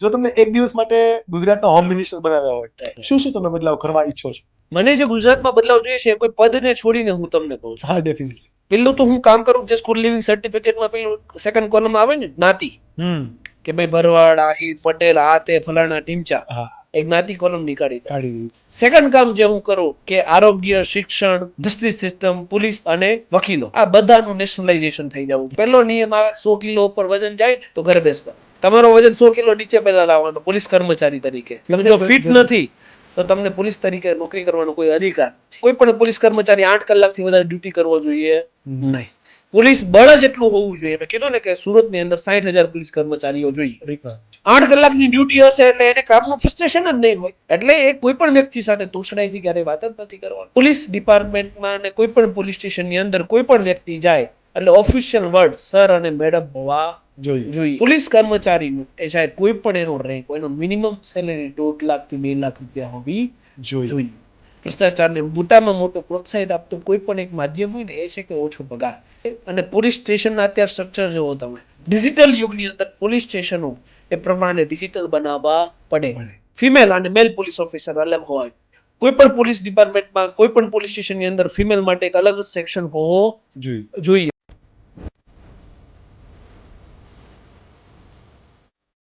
જો તમને એક દિવસ માટે ગુજરાતના હોમ મિનિસ્ટર બનાવ્યા હોય, શું શું તમે બદલાવ કરવા ઈચ્છો છો? મને જે ગુજરાતમાં બદલાવ જોઈએ છે કોઈ પદને છોડીને હું તમને કહું છું. હા, ડેફિનેટલી. પેલું તો હું કામ કરું જે સ્કૂલ લિવિંગ સર્ટિફિકેટમાં પેલું સેકન્ડ કોલમ આવે ને જ્ઞાતિ, કે ભાઈ ભરવાડ, આહિર, પટેલ, આ તે ફલાણા ઢીમચા, હા, એ જ્ઞાતિ કોલમ નીકાળી દે. કાઢી દીધું. સેકન્ડ કામ જે હું કરું કે આરોગ્ય, શિક્ષણ, જસ્ટિસ સિસ્ટમ, પોલીસ અને વકીલો આ બધાનું નેશનલાઇઝેશન થઈ જવું. પહેલો નિયમ આવે 100 કિલો ઉપર વજન જાય ને તો ઘરે બેસવા. તમારો વજન 100 કિલો નીચે પહેલા લાવવાનો પોલીસ કર્મચારી તરીકે. તમે જો ફિટ નથી તો તમને પોલીસ તરીકે નોકરી કરવાનો કોઈ અધિકાર નથી. કોઈ પણ પોલીસ કર્મચારી 8 કલાકથી વધારે ડ્યુટી કરવો જોઈએ નહીં. પોલીસ બળ જ એટલું હોવું જોઈએ. મેં કીધું ને કે સુરતની અંદર 60,000 પોલીસ કર્મચારીઓ જોઈએ. 8 કલાકની ડ્યુટી હશે એટલે એને કામનું ફ્રસ્ટ્રેશન જ નહીં હોય. એટલે એ કોઈ પણ વ્યક્તિ સાથે તોછડાઈથી ક્યારે વાત જ નથી કરવાની. પોલીસ ડિપાર્ટમેન્ટમાં અને કોઈ પણ પોલીસ સ્ટેશનની અંદર કોઈ પણ વ્યક્તિ જાય એટલે ઓફિશિયલ વર્ડ સર અને મેડમ હોવા જોઈએ. પોલીસ કર્મચારીનું એ શાયદ કોઈ પણ એનો રેન્ક એનો મિનિમમ સેલેરી 1.5 લાખથી 2 લાખ રૂપિયા હોવી જોઈએ. ભ્રષ્ટાચારને મોટામાં મોટો પ્રોત્સાહિત આપતું કોઈ પણ એક માધ્યમ હોય ને એ છે કે ઓછો પગાર. અને પોલીસ સ્ટેશનના અત્યારે સ્ટ્રક્ચર જોવો તમે, ડિજિટલ યુગની અંદર પોલીસ સ્ટેશનો એ પ્રમાણે ડિજિટલ બનાવવા પડે. ફિમેલ અને મેલ પોલીસ ઓફિસર અલગ હોય. કોઈ પણ પોલીસ ડિપાર્ટમેન્ટમાં કોઈ પણ પોલીસ સ્ટેશનની અંદર ફિમેલ માટે એક અલગ સેક્શન હોવો જોઈએ.